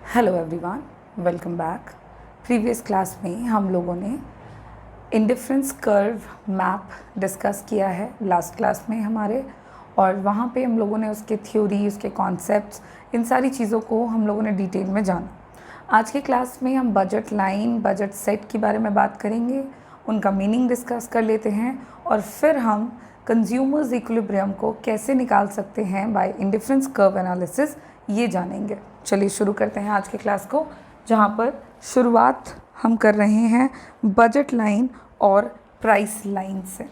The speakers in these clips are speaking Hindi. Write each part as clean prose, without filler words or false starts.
Hello everyone, welcome back. Previous class में हम लोगों ने इंडिफरेंस कर्व मैप डिस्कस किया है लास्ट क्लास में हमारे, और वहाँ पे हम लोगों ने उसके थ्योरी, उसके कॉन्सेप्ट्स, इन सारी चीज़ों को हम लोगों ने डिटेल में जाना। आज की क्लास में हम बजट लाइन, बजट सेट के बारे में बात करेंगे, उनका मीनिंग डिस्कस कर लेते हैं और फिर हम कंज्यूमर्स इक्विलिब्रियम को कैसे निकाल सकते हैं बाय इंडिफरेंस कर्व एनालिसिस, ये जानेंगे। चलिए शुरू करते हैं आज की क्लास को, जहाँ पर शुरुआत हम कर रहे हैं बजट लाइन और प्राइस लाइन से।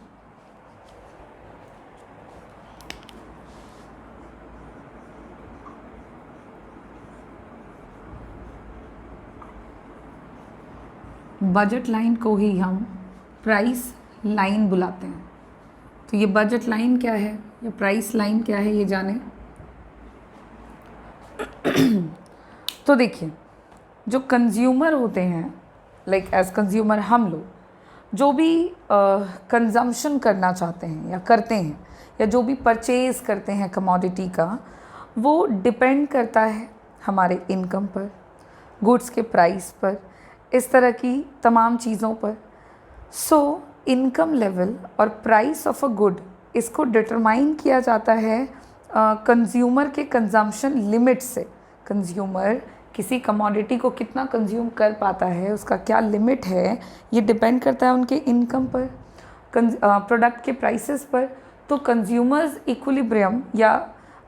बजट लाइन को ही हम प्राइस लाइन बुलाते हैं। तो ये बजट लाइन क्या है या प्राइस लाइन क्या है, ये जाने। तो देखिए, जो कंज्यूमर होते हैं, लाइक एज कंज्यूमर हम लोग जो भी कंजम्पशन करना चाहते हैं या करते हैं, या जो भी परचेज़ करते हैं कमोडिटी का, वो डिपेंड करता है हमारे इनकम पर, गुड्स के प्राइस पर, इस तरह की तमाम चीज़ों पर। सो इनकम लेवल और प्राइस ऑफ अ गुड, इसको डिटरमाइन किया जाता है कंज्यूमर के कंजम्पशन लिमिट से। कंज्यूमर किसी कमोडिटी को कितना कंज्यूम कर पाता है, उसका क्या लिमिट है, ये डिपेंड करता है उनके इनकम पर, प्रोडक्ट के प्राइसेस पर। तो कंज्यूमर्स इक्विलिब्रियम या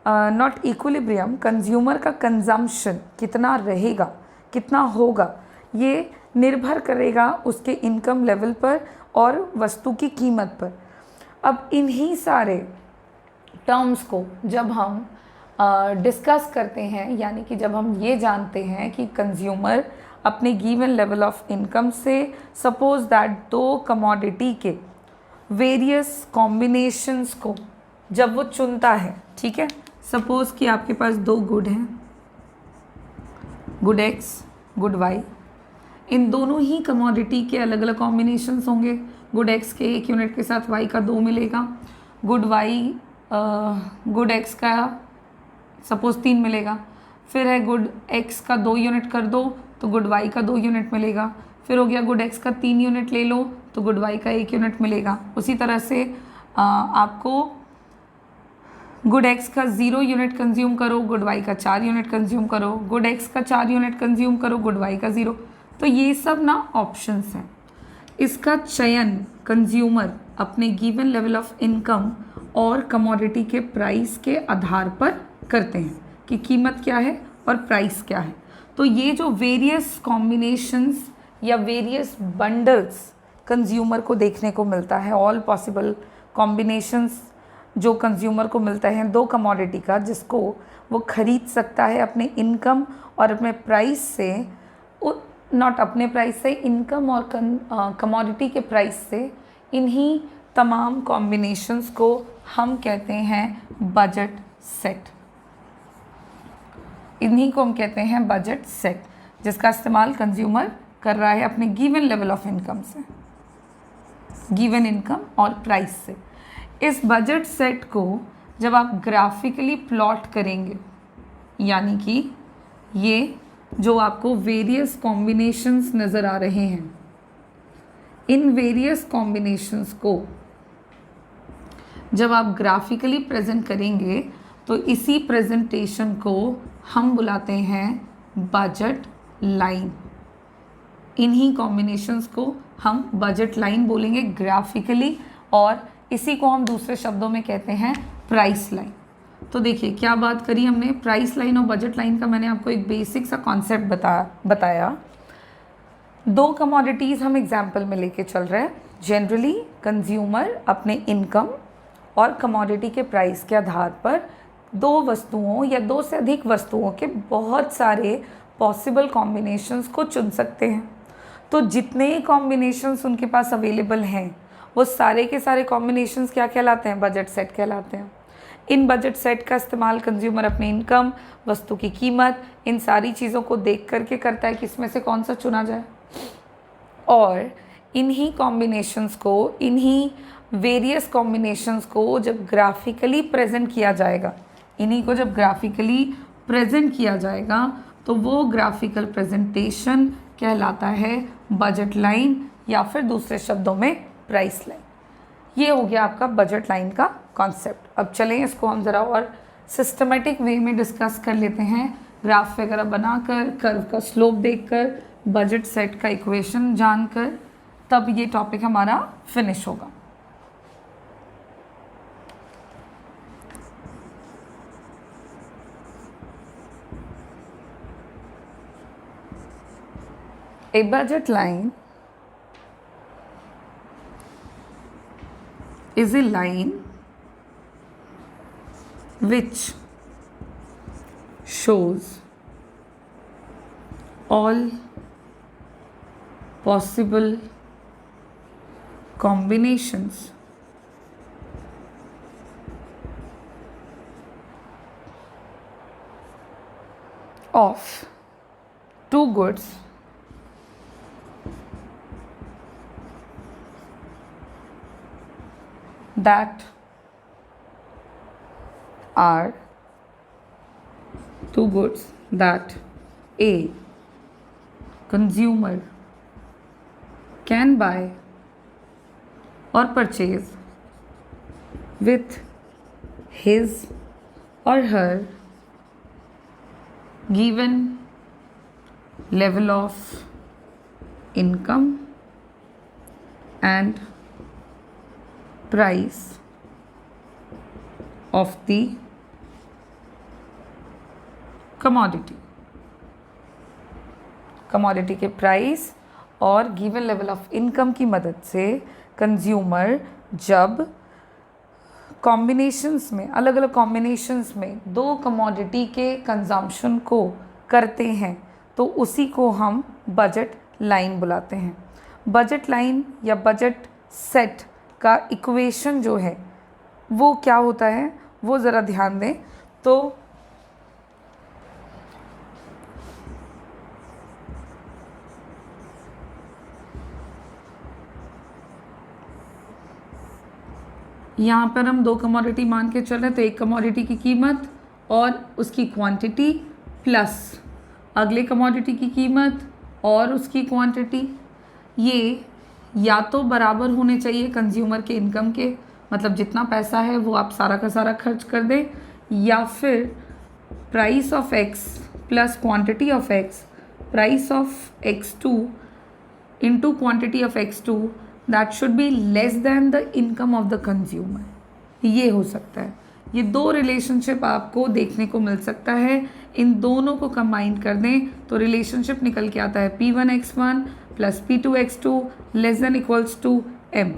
नॉट इक्विलिब्रियम, कंज्यूमर का कंजम्पशन कितना रहेगा, कितना होगा, ये निर्भर करेगा उसके इनकम लेवल पर और वस्तु की कीमत पर। अब इन्हीं सारे टर्म्स को जब हम डिस्कस करते हैं, यानी कि जब हम ये जानते हैं कि कंज्यूमर अपने गिवन लेवल ऑफ इनकम से, सपोज दैट दो कमोडिटी के वेरियस कॉम्बिनेशंस को जब वो चुनता है, ठीक है, सपोज कि आपके पास दो गुड हैं, गुड एक्स, गुड वाई। इन दोनों ही कमोडिटी के अलग अलग कॉम्बिनेशंस होंगे। गुड एक्स के 1 यूनिट के साथ वाई का 2 मिलेगा, गुड एक्स का सपोज 3 मिलेगा। फिर है गुड एक्स का 2 यूनिट कर दो तो गुड वाई का 2 यूनिट मिलेगा। फिर हो गया गुड एक्स का 3 यूनिट ले लो तो गुड वाई का 1 यूनिट मिलेगा। उसी तरह से आपको गुड एक्स का 0 यूनिट कंज्यूम करो, गुड वाई का 4 यूनिट कंज्यूम करो, गुड एक्स का 4 यूनिट कंज्यूम करो, गुड वाई का 0। तो ये सब ना ऑप्शंस हैं। इसका चयन कंज्यूमर अपने गिवन लेवल ऑफ इनकम और कमोडिटी के प्राइस के आधार पर करते हैं कि कीमत क्या है और प्राइस क्या है। तो ये जो वेरियस कॉम्बिनेशंस या वेरियस बंडल्स कंज्यूमर को देखने को मिलता है, ऑल पॉसिबल कॉम्बिनेशंस जो कंज्यूमर को मिलता है दो कमोडिटी का, जिसको वो खरीद सकता है अपने इनकम और अपने प्राइस से, नॉट अपने प्राइस से, इनकम और कमोडिटी के प्राइस से, इन्हीं तमाम कॉम्बिनेशंस को हम कहते हैं बजट सेट। इन्हीं को हम कहते हैं बजट सेट, जिसका इस्तेमाल कंज्यूमर कर रहा है अपने गिवन लेवल ऑफ इनकम से, गिवन इनकम और प्राइस से। इस बजट सेट को जब आप ग्राफिकली प्लॉट करेंगे, यानी कि ये जो आपको वेरियस कॉम्बिनेशंस नज़र आ रहे हैं, इन वेरियस कॉम्बिनेशंस को जब आप ग्राफिकली प्रेजेंट करेंगे तो इसी प्रेजेंटेशन को हम बुलाते हैं बजट लाइन। इन्हीं कॉम्बिनेशंस को हम बजट लाइन बोलेंगे ग्राफिकली, और इसी को हम दूसरे शब्दों में कहते हैं प्राइस लाइन। तो देखिए क्या बात करी हमने, प्राइस लाइन और बजट लाइन का मैंने आपको एक बेसिक सा कॉन्सेप्ट बताया। दो कमोडिटीज़ हम एग्जाम्पल में लेके चल रहे हैं। जनरली कंज्यूमर अपने इनकम और कमोडिटी के प्राइस के आधार पर दो वस्तुओं या दो से अधिक वस्तुओं के बहुत सारे पॉसिबल कॉम्बिनेशंस को चुन सकते हैं। तो जितने कॉम्बिनेशंस उनके पास अवेलेबल हैं, वो सारे के सारे कॉम्बिनेशंस क्या कहलाते हैं, बजट सेट कहलाते हैं। इन बजट सेट का इस्तेमाल कंज्यूमर अपने इनकम, वस्तु की कीमत, इन सारी चीज़ों को देख करके करता है कि इसमें से कौन सा चुना जाए। और इन्हीं कॉम्बिनेशंस को, इन्हीं वेरियस कॉम्बिनेशंस को जब ग्राफिकली प्रेजेंट किया जाएगा, इन्हीं को जब ग्राफिकली प्रेजेंट किया जाएगा तो वो ग्राफिकल प्रेजेंटेशन कहलाता है बजट लाइन या फिर दूसरे शब्दों में प्राइस लाइन। ये हो गया आपका बजट लाइन का कॉन्सेप्ट। अब चलें इसको हम ज़रा और सिस्टमेटिक वे में डिस्कस कर लेते हैं, ग्राफ वगैरह बनाकर, कर्व का स्लोप देखकर, बजट सेट का इक्वेशन जानकर, तब ये टॉपिक हमारा फिनिश होगा। A budget line is a line which shows all possible combinations of two goods that are two goods that a consumer can buy or purchase with his or her given level of income and price of the commodity। Commodity के प्राइस और गिवन लेवल ऑफ इनकम की मदद से कंज्यूमर जब कॉम्बिनेशंस में, अलग अलग कॉम्बिनेशंस में दो कमोडिटी के कंजम्पशन को करते हैं तो उसी को हम बजट लाइन बुलाते हैं। बजट लाइन या बजट सेट का इक्वेशन जो है वो क्या होता है वो ज़रा ध्यान दें। तो यहाँ पर हम दो कमोडिटी मान के चल रहे हैं, तो एक कमोडिटी की कीमत और उसकी क्वांटिटी प्लस अगले कमोडिटी की कीमत और उसकी क्वांटिटी, ये या तो बराबर होने चाहिए कंज्यूमर के इनकम के, मतलब जितना पैसा है वो आप सारा का सारा खर्च कर दें, या फिर price of x plus quantity of x, price of x2 into quantity of x2 that should be less than the income of the consumer. ये हो सकता है। ये दो रिलेशनशिप आपको देखने को मिल सकता है। इन दोनों को कंबाइन कर दें तो रिलेशनशिप निकल के आता है P1x1 plus P2x2 less than equals to M।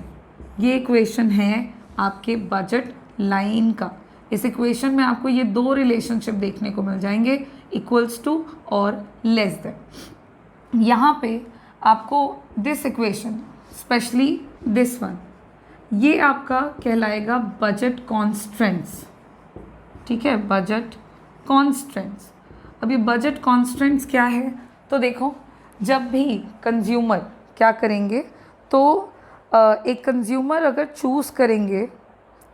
ये इक्वेशन है आपके बजट लाइन का। इस इक्वेशन में आपको ये दो रिलेशनशिप देखने को मिल जाएंगे, इक्वल्स टू और लेस देन। यहाँ पे आपको this equation, specially this one, ये आपका कहलाएगा बजट कॉन्स्ट्रेंट्स। ठीक है, बजट कॉन्स्ट्रेंट्स। अब ये बजट कॉन्स्ट्रेंट्स क्या है? तो देखो, जब भी कंज्यूमर क्या करेंगे तो एक कंज्यूमर अगर चूज़ करेंगे,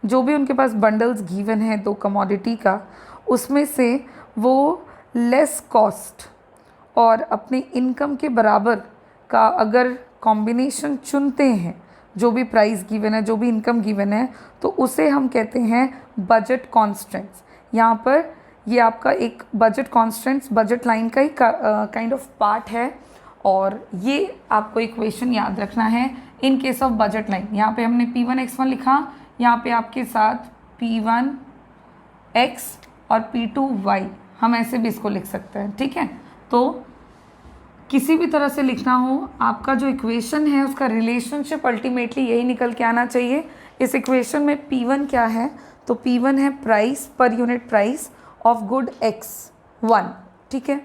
जो भी उनके पास बंडल्स गिवन है दो कमोडिटी का, उसमें से वो लेस कॉस्ट और अपने इनकम के बराबर का अगर कॉम्बिनेशन चुनते हैं, जो भी प्राइस गिवन है, जो भी इनकम गिवन है, तो उसे हम कहते हैं बजट कॉन्स्ट्रेंट्स। यहाँ पर ये आपका एक बजट कॉन्स्ट्रेंट्स बजट लाइन का ही काइंड ऑफ पार्ट है, और ये आपको इक्वेशन याद रखना है इन केस ऑफ बजट लाइन। यहाँ पे हमने P1x1 लिखा, यहाँ पे आपके साथ P1x और P2y, हम ऐसे भी इसको लिख सकते हैं। ठीक है, तो किसी भी तरह से लिखना हो, आपका जो इक्वेशन है उसका रिलेशनशिप अल्टीमेटली यही निकल के आना चाहिए। इस इक्वेशन में P1 क्या है? तो P1 है price per unit price of good X1। ठीक है,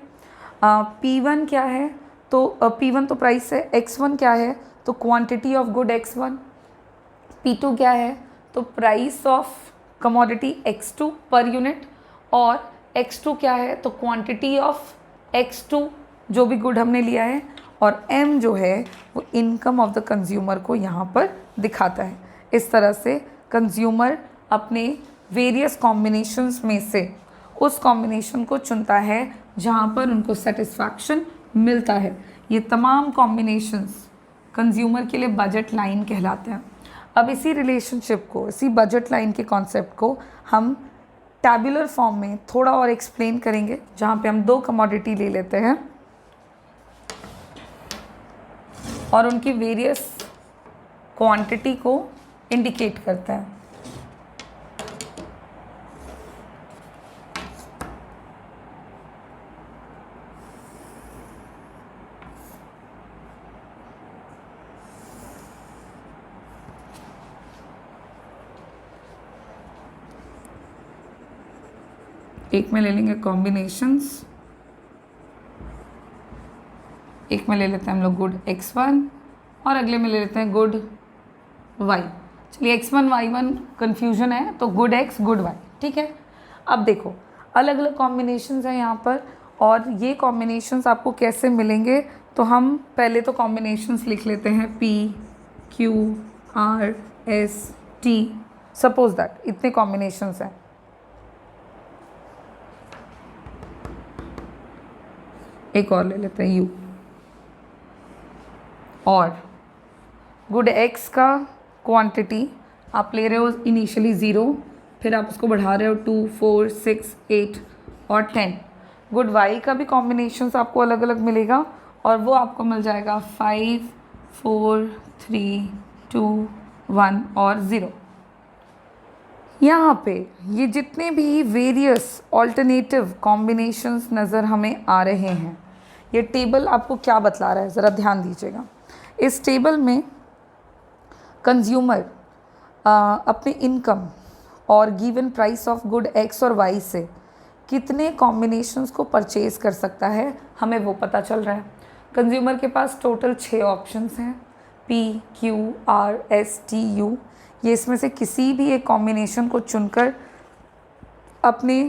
P1 क्या है? तो P1 तो प्राइस है, X1 क्या है? तो quantity of good X1। P2 क्या है? तो price of commodity X2 per unit, और X2 क्या है? तो क्वांटिटी ऑफ X2 जो भी गुड हमने लिया है, और M जो है वो इनकम ऑफ द कंज्यूमर को यहाँ पर दिखाता है। इस तरह से कंज्यूमर अपने वेरियस कॉम्बिनेशंस में से उस कॉम्बिनेशन को चुनता है जहाँ पर उनको सेटिस्फैक्शन मिलता है। ये तमाम कॉम्बिनेशंस कंज्यूमर के लिए बजट लाइन कहलाते हैं। अब इसी रिलेशनशिप को, इसी बजट लाइन के कॉन्सेप्ट को हम टैबुलर फॉर्म में थोड़ा और एक्सप्लेन करेंगे, जहाँ पे हम 2 कमोडिटी ले लेते हैं और उनकी वेरियस क्वांटिटी को इंडिकेट करता है। एक में ले लेंगे कॉम्बिनेशंस, एक में ले लेते हैं हम लोग गुड x1 और अगले में ले लेते हैं गुड y। चलिए x1 y1 कन्फ्यूजन है तो गुड x गुड y, ठीक है। अब देखो अलग अलग कॉम्बिनेशंस हैं यहाँ पर, और ये कॉम्बिनेशंस आपको कैसे मिलेंगे, तो हम पहले तो कॉम्बिनेशंस लिख लेते हैं p q r s t। Suppose that इतने कॉम्बिनेशंस हैं। एक और ले लेते हैं u, और गुड x का क्वांटिटी आप ले रहे हो इनिशियली 0, फिर आप उसको बढ़ा रहे हो 2 4 6 8 और 10। गुड y का भी कॉम्बिनेशंस आपको अलग अलग मिलेगा, और वो आपको मिल जाएगा 5 4 3 2 1 और 0। यहाँ पे ये जितने भी वेरियस ऑल्टरनेटिव कॉम्बिनेशंस नज़र हमें आ रहे हैं, ये टेबल आपको क्या बतला रहा है, ज़रा ध्यान दीजिएगा। इस टेबल में कंज्यूमर अपने इनकम और given price of good x और y से कितने कॉम्बिनेशंस को परचेज़ कर सकता है, हमें वो पता चल रहा है। कंज्यूमर के पास टोटल 6 ऑप्शंस हैं, p q r s t u। ये इसमें से किसी भी एक कॉम्बिनेशन को चुनकर अपने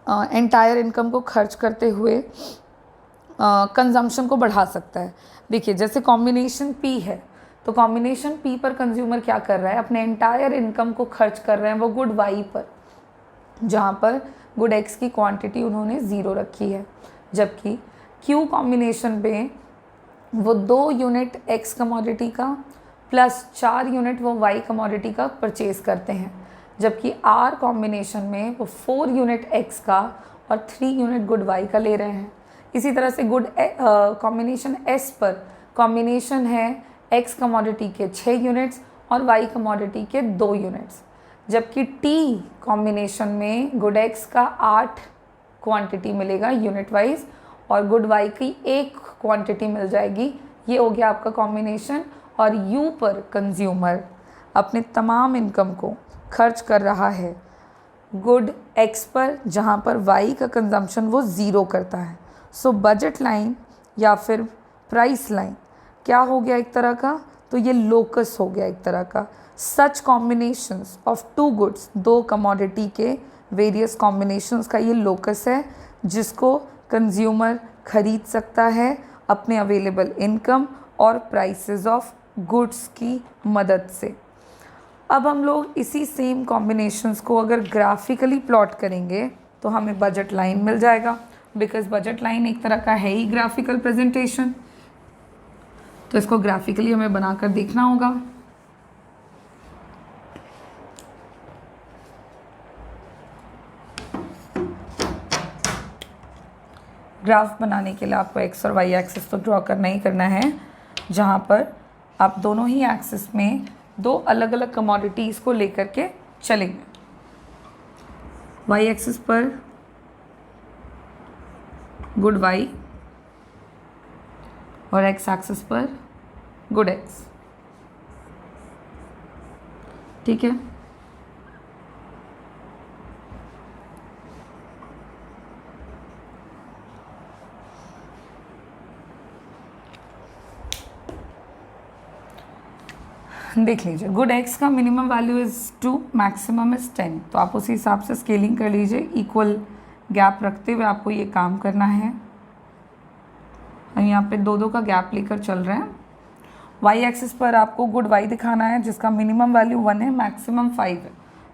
एंटायर इनकम को खर्च करते हुए कंजम्पशन को बढ़ा सकता है। देखिए जैसे कॉम्बिनेशन P है, तो कॉम्बिनेशन P पर कंज्यूमर क्या कर रहा है, अपने एंटायर इनकम को खर्च कर रहे हैं वो गुड Y पर, जहाँ पर गुड X की क्वांटिटी उन्होंने 0 रखी है। जबकि Q कॉम्बिनेशन पे वो 2 यूनिट X कमोडिटी का प्लस 4 यूनिट वो Y कमोडिटी का परचेज़ करते हैं। जबकि R कॉम्बिनेशन में वो 4 यूनिट X का और 3 यूनिट गुड Y का ले रहे हैं। इसी तरह से गुड कॉम्बिनेशन S पर कॉम्बिनेशन है X कमोडिटी के 6 यूनिट्स और Y कमोडिटी के 2 यूनिट्स। जबकि T कॉम्बिनेशन में गुड X का 8 क्वांटिटी मिलेगा यूनिट वाइज, और गुड Y की 1 क्वांटिटी मिल जाएगी। ये हो गया आपका कॉम्बिनेशन। और U पर कंज्यूमर अपने तमाम इनकम को खर्च कर रहा है गुड X पर, जहाँ पर Y का कंजम्पशन वो 0 करता है। सो बजट लाइन या फिर प्राइस लाइन क्या हो गया एक तरह का, तो ये लोकस हो गया एक तरह का। सच कॉम्बिनेशंस ऑफ 2 गुड्स, 2 कमोडिटी के वेरियस कॉम्बिनेशंस का ये लोकस है, जिसको कंज्यूमर खरीद सकता है अपने अवेलेबल इनकम और प्राइसेस ऑफ गुड्स की मदद से। अब हम लोग इसी सेम कॉम्बिनेशंस को अगर ग्राफिकली प्लॉट करेंगे तो हमें बजट लाइन मिल जाएगा, बिकॉज बजट लाइन एक तरह का है ही ग्राफिकल प्रेजेंटेशन। तो इसको ग्राफिकली हमें बनाकर देखना होगा। ग्राफ बनाने के लिए आपको एक्स और वाई एक्सिस तो ड्रॉ करना ही करना है, जहाँ पर आप दोनों ही एक्सिस में 2 अलग अलग कमोडिटीज़ को लेकर के चलेंगे। वाई एक्सिस पर गुड वाई और एक्स एक्सिस पर गुड एक्स, ठीक है। देख लीजिए, गुड एक्स का minimum value is 2, maximum is 10। तो आप उसी हिसाब से स्केलिंग कर लीजिए। इक्वल गैप रखते हुए आपको ये काम करना है। और यहाँ पे 2-2 का गैप लेकर चल रहे हैं। वाई एक्सिस पर आपको गुड वाई दिखाना है, जिसका मिनिमम वैल्यू 1 है, मैक्सिमम 5 है।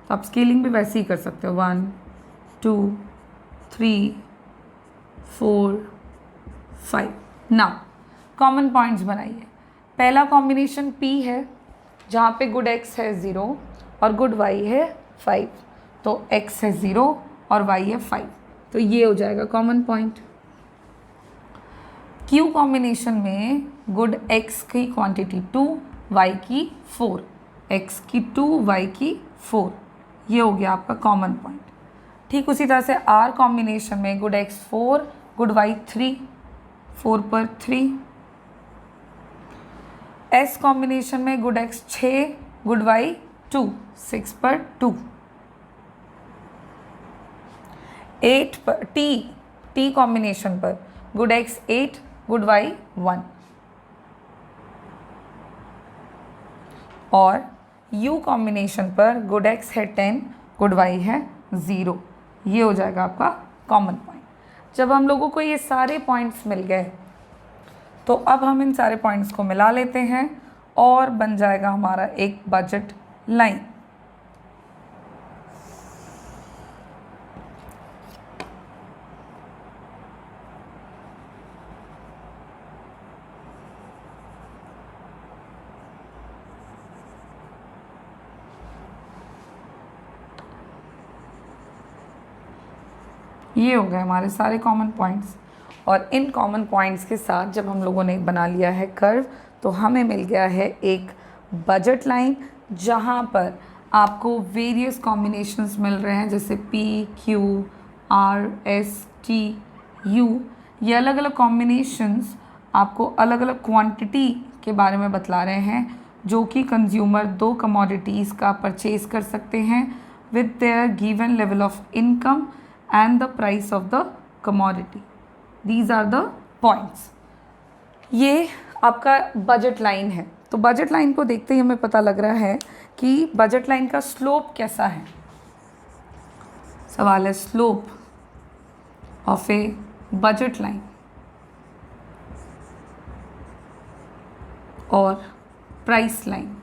तो आप स्केलिंग भी वैसे ही कर सकते हो, 1 2 3 4 5। नाउ कॉमन पॉइंट्स बनाइए। पहला कॉम्बिनेशन P है जहाँ पे गुड x है 0 और गुड y है 5, तो x है 0 और y है 5, तो ये हो जाएगा कॉमन पॉइंट। Q कॉम्बिनेशन में गुड x की क्वांटिटी 2, y की 4, x की 2, y की 4, ये हो गया आपका कॉमन पॉइंट। ठीक उसी तरह से R कॉम्बिनेशन में गुड x 4, गुड y 3, 4 पर 3। S कॉम्बिनेशन में गुड x 6, गुड y 2, 6 पर 2। 8 पर T कॉम्बिनेशन पर गुड x 8, गुड y 1, और U कॉम्बिनेशन पर गुड x है 10, गुड y है 0, ये हो जाएगा आपका कॉमन पॉइंट। जब हम लोगों को ये सारे पॉइंट्स मिल गए तो अब हम इन सारे पॉइंट्स को मिला लेते हैं और बन जाएगा हमारा एक बजट लाइन। ये हो गए हमारे सारे कॉमन पॉइंट्स, और इन कॉमन पॉइंट्स के साथ जब हम लोगों ने बना लिया है कर्व तो हमें मिल गया है एक बजट लाइन जहाँ पर आपको वेरियस कॉम्बिनेशंस मिल रहे हैं, जैसे P, Q, R, S, T, U। ये अलग अलग कॉम्बिनेशंस आपको अलग अलग क्वांटिटी के बारे में बतला रहे हैं जो कि कंज्यूमर दो कमोडिटीज़ का परचेज कर सकते हैं with their given level of income and the price of the commodity. These are the points. ये आपका बजट लाइन है। तो बजट लाइन को देखते ही हमें पता लग रहा है कि बजट लाइन का स्लोप कैसा है। सवाल है slope of A budget line और प्राइस लाइन।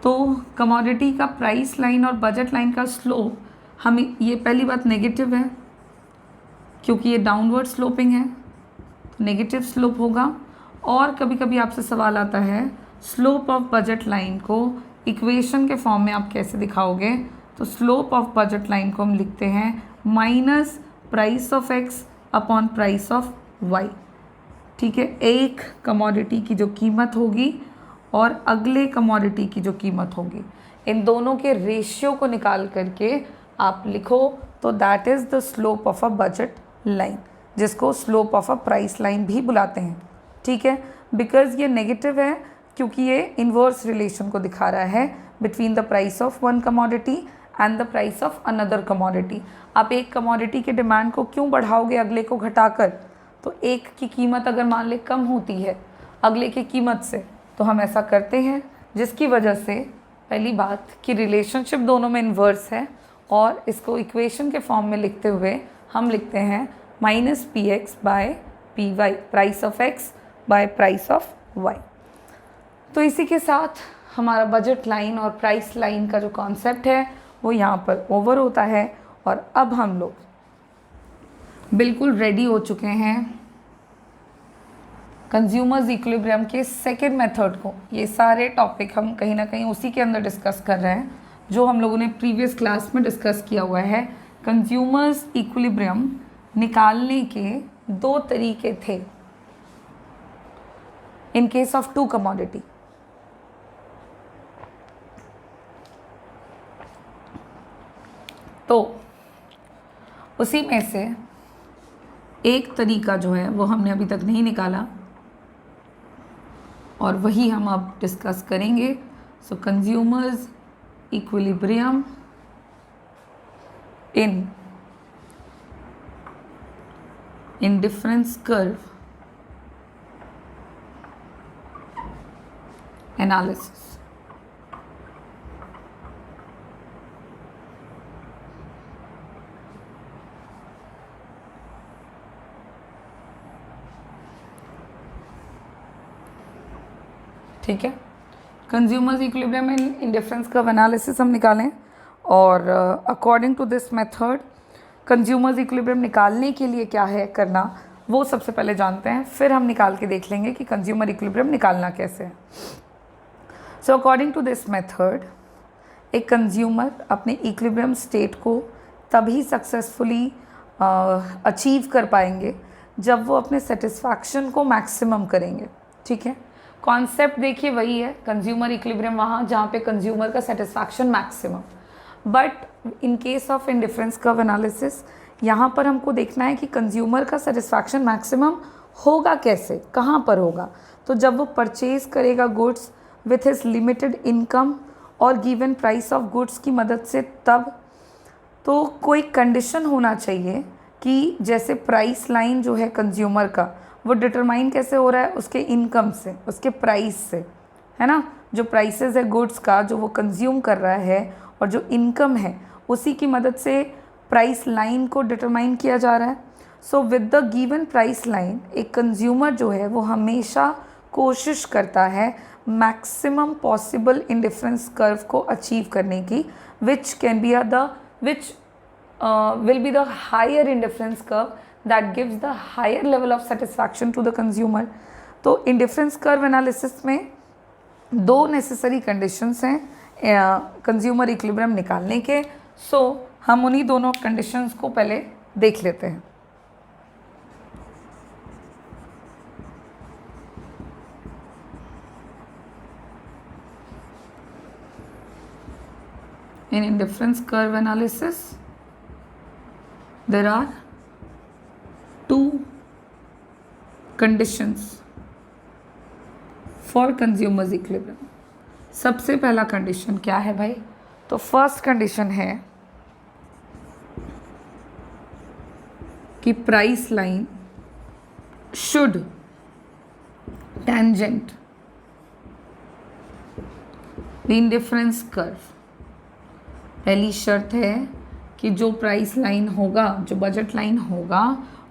तो कमोडिटी का प्राइस लाइन और बजट लाइन का स्लोप, हमें ये पहली बात नेगेटिव है क्योंकि ये डाउनवर्ड स्लोपिंग है, तो नेगेटिव स्लोप होगा। और कभी कभी आपसे सवाल आता है स्लोप ऑफ बजट लाइन को इक्वेशन के फॉर्म में आप कैसे दिखाओगे, तो स्लोप ऑफ बजट लाइन को हम लिखते हैं minus price of X upon price of Y. ठीक है, एक कमोडिटी की जो कीमत होगी और अगले कमोडिटी की जो कीमत होगी, इन दोनों के रेशियो को निकाल करके आप लिखो तो that is the slope of a budget line, जिसको slope of a price line भी बुलाते हैं। ठीक है, बिकॉज ये नेगेटिव है क्योंकि ये इन्वर्स रिलेशन को दिखा रहा है between the price of one commodity and the price of another commodity. आप एक कमोडिटी के डिमांड को क्यों बढ़ाओगे अगले को घटाकर, तो एक की कीमत अगर मान ले कम होती है अगले की कीमत से, तो हम ऐसा करते हैं जिसकी वजह से पहली बात कि रिलेशनशिप दोनों में इन्वर्स है, और इसको इक्वेशन के फॉर्म में लिखते हुए हम लिखते हैं minus P X by P Y, price of X by price of Y. तो इसी के साथ हमारा बजट लाइन और प्राइस लाइन का जो कॉन्सेप्ट है वो यहाँ पर ओवर होता है, और अब हम लोग बिल्कुल रेडी हो चुके हैं कंज्यूमर्स इक्विलिब्रियम के सेकेंड मेथड को। ये सारे टॉपिक हम कहीं ना कहीं उसी के अंदर डिस्कस कर रहे हैं जो हम लोगों ने प्रीवियस क्लास में डिस्कस किया हुआ है। कंज्यूमर्स इक्विलिब्रियम निकालने के दो तरीके थे in case of two commodity. तो उसी में से एक तरीका जो है वो हमने अभी तक नहीं निकाला और वही हम अब डिस्कस करेंगे। So consumers equilibrium in indifference curve analysis. ठीक है, consumers equilibrium in indifference curve analysis हम निकालें, और according to this method consumers equilibrium निकालने के लिए क्या है करना, वो सबसे पहले जानते हैं, फिर हम निकाल के देख लेंगे कि कंज्यूमर इक्विलिब्रियम निकालना कैसे है। So according to this method, एक कंज्यूमर अपने इक्विलिब्रियम स्टेट को तभी सक्सेसफुली अचीव कर पाएंगे जब वो अपने सेटिस्फैक्शन को मैक्सिमम करेंगे। ठीक है, कॉन्सेप्ट देखिए वही है, कंज्यूमर इक्विलिब्रियम वहाँ जहाँ पे कंज्यूमर का satisfaction maximum. But in case of indifference curve analysis, यहाँ पर हमको देखना है कि कंज्यूमर का सेटिस्फैक्शन मैक्सिमम होगा कैसे, कहाँ पर होगा। तो जब वो परचेज करेगा goods with his limited income और गिवन प्राइस ऑफ गुड्स की मदद से, तब तो कोई कंडीशन होना चाहिए कि जैसे प्राइस लाइन जो है कंज्यूमर का, वो डिटरमाइन कैसे हो रहा है, उसके इनकम से, उसके प्राइस से, है ना। जो प्राइसेस है गुड्स का जो वो कंज्यूम कर रहा है और जो इनकम है उसी की मदद से प्राइस लाइन को डिटरमाइन किया जा रहा है। So with the given price line, एक कंज्यूमर जो है वो हमेशा कोशिश करता है मैक्सिमम पॉसिबल इंडिफरेंस कर्व को अचीव करने की, which can be which will be the higher indifference curve that gives the higher level of satisfaction to the consumer. तो indifference curve analysis में दो necessary conditions हैं consumer equilibrium निकालने के। सो हम उन्हीं दोनों conditions को पहले देख लेते हैं। In indifference curve analysis, there are two conditions for consumers equilibrium. सबसे पहला कंडीशन क्या है भाई, तो फर्स्ट कंडीशन है कि price line should tangent the indifference curve. पहली शर्त है कि जो प्राइस लाइन होगा, जो बजट लाइन होगा,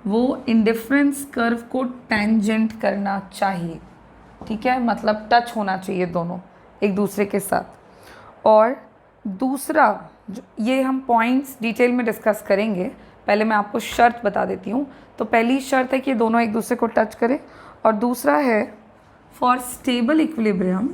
वो इंडिफरेंस कर्व को टेंजेंट करना चाहिए। ठीक है, मतलब टच होना चाहिए दोनों एक दूसरे के साथ। और दूसरा, ये हम पॉइंट्स डिटेल में डिस्कस करेंगे, पहले मैं आपको शर्त बता देती हूँ। तो पहली शर्त है कि दोनों एक दूसरे को टच करें, और दूसरा है for stable equilibrium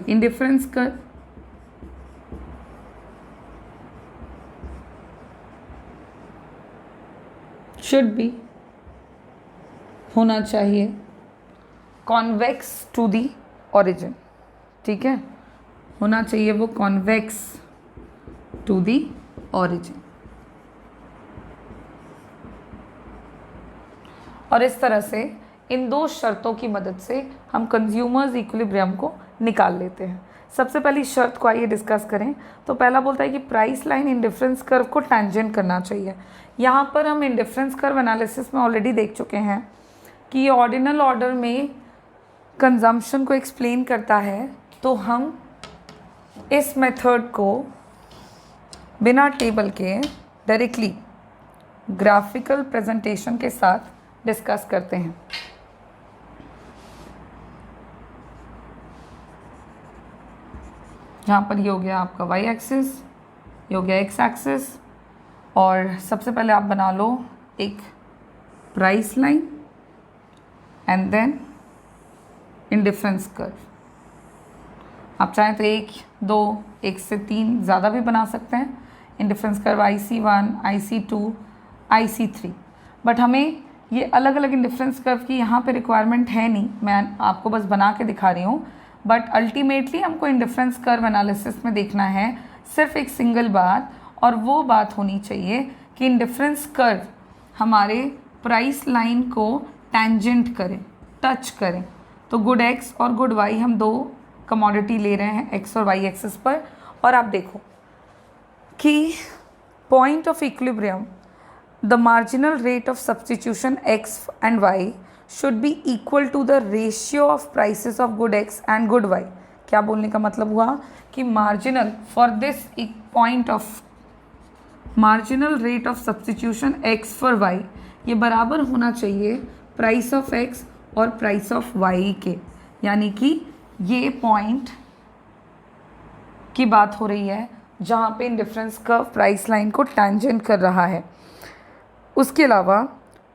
indifference curve should be होना चाहिए कॉन्वेक्स टू दी ओरिजिन। ठीक है, होना चाहिए वो कॉन्वेक्स टू दी ओरिजिन। और इस तरह से इन दो शर्तों की मदद से हम कंज्यूमर्स इक्विलिब्रियम को निकाल लेते हैं। सबसे पहली शर्त को आइए डिस्कस करें। तो पहला बोलता है कि प्राइस लाइन इंडिफरेंस कर्व को टेंजेंट करना चाहिए। यहाँ पर हम इंडिफरेंस कर्व एनालिसिस में ऑलरेडी देख चुके हैं कि ये ऑर्डिनल ऑर्डर में कंजम्पशन को एक्सप्लेन करता है। तो हम इस मेथड को बिना टेबल के डायरेक्टली ग्राफिकल प्रेजेंटेशन के साथ डिस्कस करते हैं। यहाँ पर ये हो गया आपका y एक्सिस, ये हो गया x एक्सिस, और सबसे पहले आप बना लो एक price line and then indifference curve. आप चाहें तो 1, 2, 1 से 3 ज़्यादा भी बना सकते हैं। Indifference curve IC1, IC2, IC3। But हमें ये अलग अलग इंडिफरेंस कर्व की यहाँ पे रिक्वायरमेंट है नहीं, मैं आपको बस बना के दिखा रही हूँ। बट अल्टीमेटली हमको इंडिफरेंस कर्व एनालिसिस में देखना है सिर्फ एक सिंगल बात, और वो बात होनी चाहिए कि इंडिफरेंस कर्व हमारे प्राइस लाइन को टेंजेंट करें, टच करें। तो गुड एक्स और गुड वाई, हम दो कमोडिटी ले रहे हैं एक्स और वाई एक्सिस पर, और आप देखो कि point of equilibrium the marginal rate of substitution X and Y should be equal to the ratio of prices of good X and good Y। क्या बोलने का मतलब हुआ कि marginal for this point of marginal rate of substitution X for Y ये बराबर होना चाहिए प्राइस ऑफ एक्स और प्राइस ऑफ वाई के, यानी कि ये पॉइंट की बात हो रही है जहाँ पे इंडिफरेंस कर्व प्राइस लाइन को टेंजेंट कर रहा है। उसके अलावा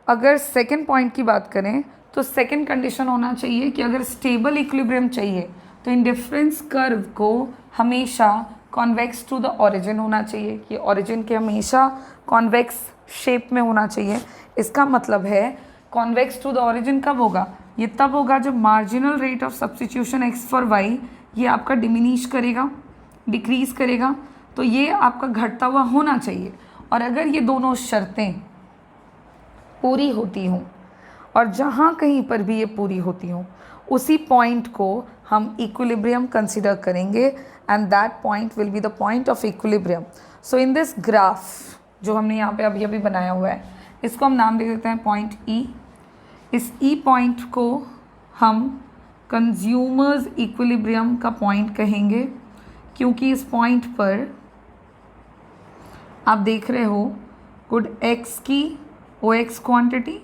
अगर सेकंड पॉइंट की बात करें तो सेकंड कंडीशन होना चाहिए कि अगर स्टेबल इक्विलिब्रियम चाहिए तो इंडिफरेंस कर्व को हमेशा कॉन्वेक्स टू द ओरिजिन होना चाहिए, कि ओरिजिन के हमेशा कॉन्वेक्स शेप में होना चाहिए। इसका मतलब है कॉन्वेक्स टू द ओरिजिन कब होगा? ये तब होगा जब marginal rate of substitution X for Y ये आपका डिमिनिश करेगा, डिक्रीज़ करेगा, तो ये आपका घटता हुआ होना चाहिए। और अगर ये दोनों शर्तें पूरी होती हों, और जहाँ कहीं पर भी ये पूरी होती हों, उसी पॉइंट को हम इक्विलिब्रियम कंसिडर करेंगे and that point will be the point of equilibrium. So in this graph जो हमने यहाँ पे अभी बनाया हुआ है, इसको हम नाम दे देते हैं पॉइंट ई। इस ई पॉइंट को हम कंज्यूमर्स इक्विलिब्रियम का पॉइंट कहेंगे, क्योंकि इस पॉइंट पर आप देख रहे हो गुड एक्स की ओ एक्स क्वान्टिटी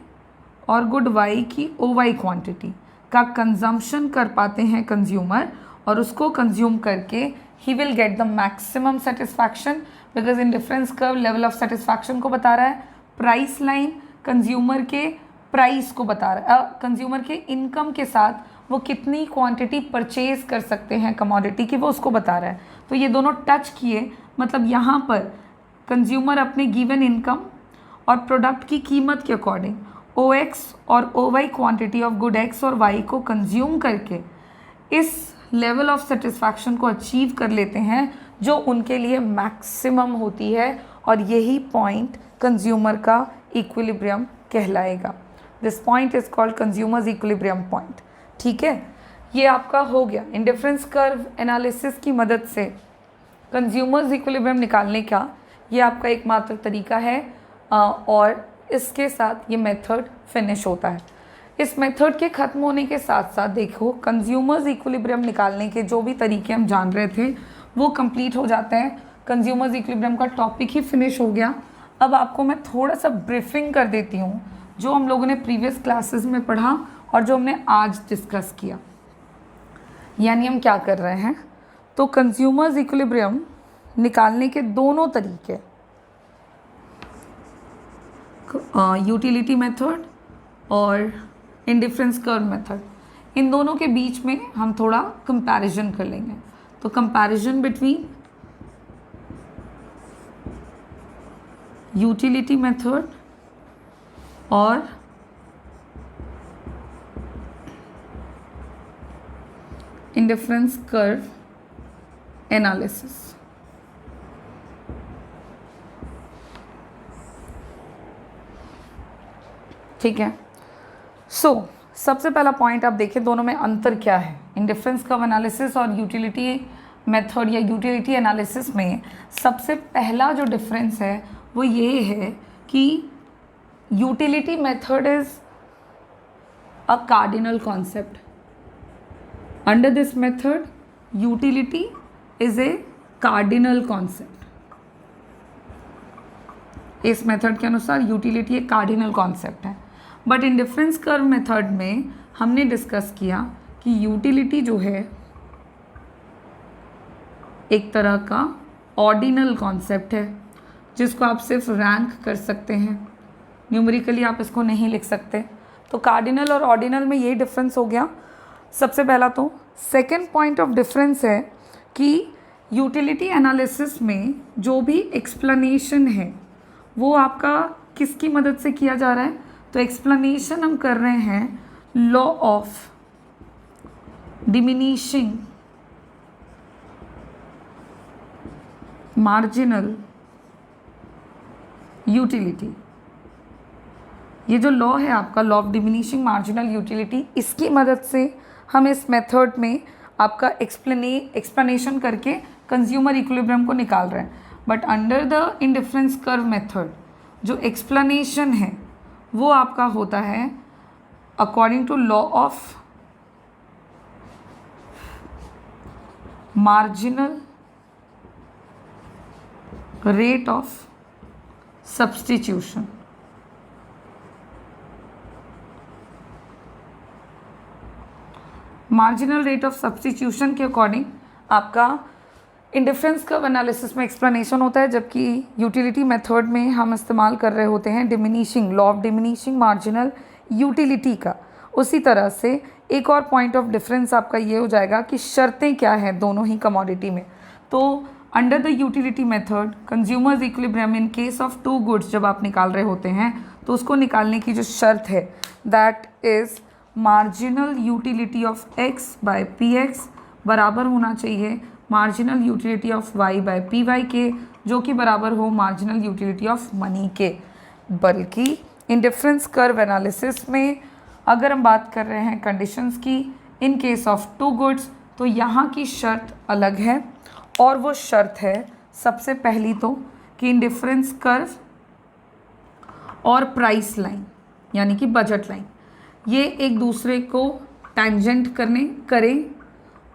और गुड वाई की ओ वाई क्वान्टिटी का कंजम्पशन कर पाते हैं कंज्यूमर, और उसको कंज्यूम करके he will get the maximum satisfaction, because indifference curve level of satisfaction को बता रहा है, प्राइस लाइन कंज्यूमर के प्राइस को बता रहा है, कंज्यूमर के इनकम के साथ वो कितनी क्वांटिटी परचेज कर सकते हैं कमोडिटी की, वो उसको बता रहा है। तो ये दोनों टच किए, मतलब यहाँ पर कंज्यूमर अपने गिवन इनकम और प्रोडक्ट की कीमत के अकॉर्डिंग ओ एक्स और O Y quantity of good X और वाई को कंज्यूम करके इस लेवल ऑफ सेटिस्फैक्शन को अचीव कर लेते हैं जो उनके लिए मैक्सिमम होती है, और यही पॉइंट कंज्यूमर का इक्विलिब्रियम कहलाएगा। This point is called consumers equilibrium point. ठीक है, ये आपका हो गया। इंडिफरेंस कर्व एनालिसिस की मदद से कंज्यूमर्स इक्विलिब्रियम निकालने का ये आपका एकमात्र तरीका है, और इसके साथ ये मेथड फिनिश होता है। इस मेथड के ख़त्म होने के साथ साथ देखो कंज्यूमर्स इक्विलिब्रियम निकालने के जो भी तरीके हम जान रहे थे वो कंप्लीट हो जाते हैं। कंज्यूमर्स इक्विलिब्रियम का टॉपिक ही फिनिश हो गया। अब आपको मैं थोड़ा सा ब्रीफिंग कर देती हूँ जो हम लोगों ने प्रीवियस क्लासेस में पढ़ा और जो हमने आज डिस्कस किया। यानी हम क्या कर रहे हैं, तो कंज्यूमर्स इक्विलिब्रियम निकालने के दोनों तरीके, यूटिलिटी मेथड और इंडिफरेंस कर्व मेथड, इन दोनों के बीच में हम थोड़ा कंपैरिजन कर लेंगे। तो कंपैरिजन बिटवीन यूटिलिटी मेथड और इंडिफरेंस कर्व एनालिसिस। ठीक है, सो सबसे पहला पॉइंट आप देखें दोनों में अंतर क्या है। इंडिफरेंस कर्व एनालिसिस और यूटिलिटी मेथड या यूटिलिटी एनालिसिस में सबसे पहला जो डिफरेंस है वो ये है कि utility method is a cardinal concept. Under this method utility is a cardinal concept. इस मेथड के अनुसार यूटिलिटी एक कार्डिनल कॉन्सेप्ट है। बट इंडिफरेंस कर्व मेथड में हमने डिस्कस किया कि यूटिलिटी जो है एक तरह का ऑर्डिनल कॉन्सेप्ट है जिसको आप सिर्फ रैंक कर सकते हैं, न्यूमेरिकली आप इसको नहीं लिख सकते। तो कार्डिनल और ऑर्डिनल में यही डिफरेंस हो गया सबसे पहला। तो सेकेंड पॉइंट ऑफ डिफरेंस है कि यूटिलिटी एनालिसिस में जो भी एक्सप्लेनेशन है वो आपका किसकी मदद से किया जा रहा है, तो एक्सप्लेनेशन हम कर रहे हैं law of diminishing marginal utility. ये जो लॉ है आपका law of diminishing marginal utility, इसकी मदद से हम इस मेथड में आपका एक्सप्लेनेशन करके कंज्यूमर इक्विलिब्रियम को निकाल रहे हैं। But under the indifference curve method जो एक्सप्लेनेशन है वो आपका होता है according to law of marginal rate of substitution. Marginal rate of substitution के अकॉर्डिंग आपका इंडिफरेंस कर्व एनालिसिस में एक्सप्लेनेशन होता है, जबकि यूटिलिटी मेथड में हम इस्तेमाल कर रहे होते हैं diminishing law of diminishing marginal utility का। उसी तरह से एक और पॉइंट ऑफ डिफरेंस आपका ये हो जाएगा कि शर्तें क्या हैं दोनों ही कमोडिटी में। तो under the utility method consumers equilibrium in case of two goods जब आप निकाल रहे होते हैं तो उसको निकालने की जो शर्त है that is marginal utility of x by P X बराबर होना चाहिए marginal utility of y by P Y के, जो कि बराबर हो मार्जिनल यूटिलिटी ऑफ मनी के। बल्कि इंडिफरेंस कर्व एनालिसिस में अगर हम बात कर रहे हैं कंडीशंस की in case of two goods, तो यहाँ की शर्त अलग है, और वो शर्त है सबसे पहली तो कि इंडिफरेंस कर्व और प्राइस लाइन यानी कि बजट लाइन ये एक दूसरे को टेंजेंट करें,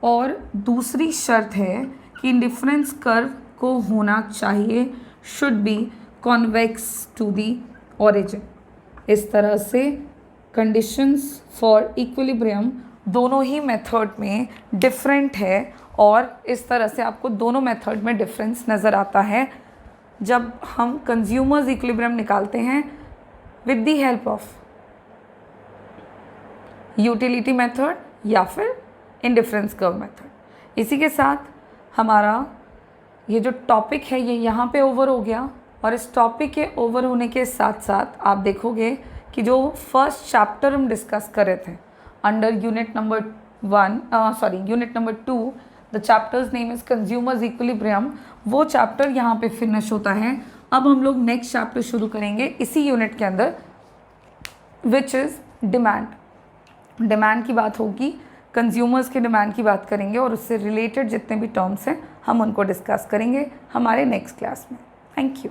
और दूसरी शर्त है कि इंडिफरेंस कर्व को होना चाहिए should be convex to the origin. इस तरह से कंडीशंस फॉर इक्विलिब्रियम दोनों ही मेथड में डिफरेंट है, और इस तरह से आपको दोनों मेथड में डिफरेंस नज़र आता है जब हम कंज्यूमर्स इक्विलिब्रियम निकालते हैं with the help of utility method या फिर इंडिफरेंस कर्व मेथड। इसी के साथ हमारा ये जो टॉपिक है ये यहाँ पे ओवर हो गया, और इस टॉपिक के ओवर होने के साथ साथ आप देखोगे कि जो फर्स्ट चैप्टर हम डिस्कस कर रहे थे under unit number 2, the chapters name is consumers equilibrium, वो चैप्टर यहाँ पे फिनिश होता है। अब हम लोग नेक्स्ट चैप्टर शुरू करेंगे इसी यूनिट के अंदर विच इज़ डिमांड की बात होगी, कंज्यूमर्स के डिमांड की बात करेंगे, और उससे रिलेटेड जितने भी टर्म्स हैं हम उनको डिस्कस करेंगे हमारे नेक्स्ट क्लास में। Thank you.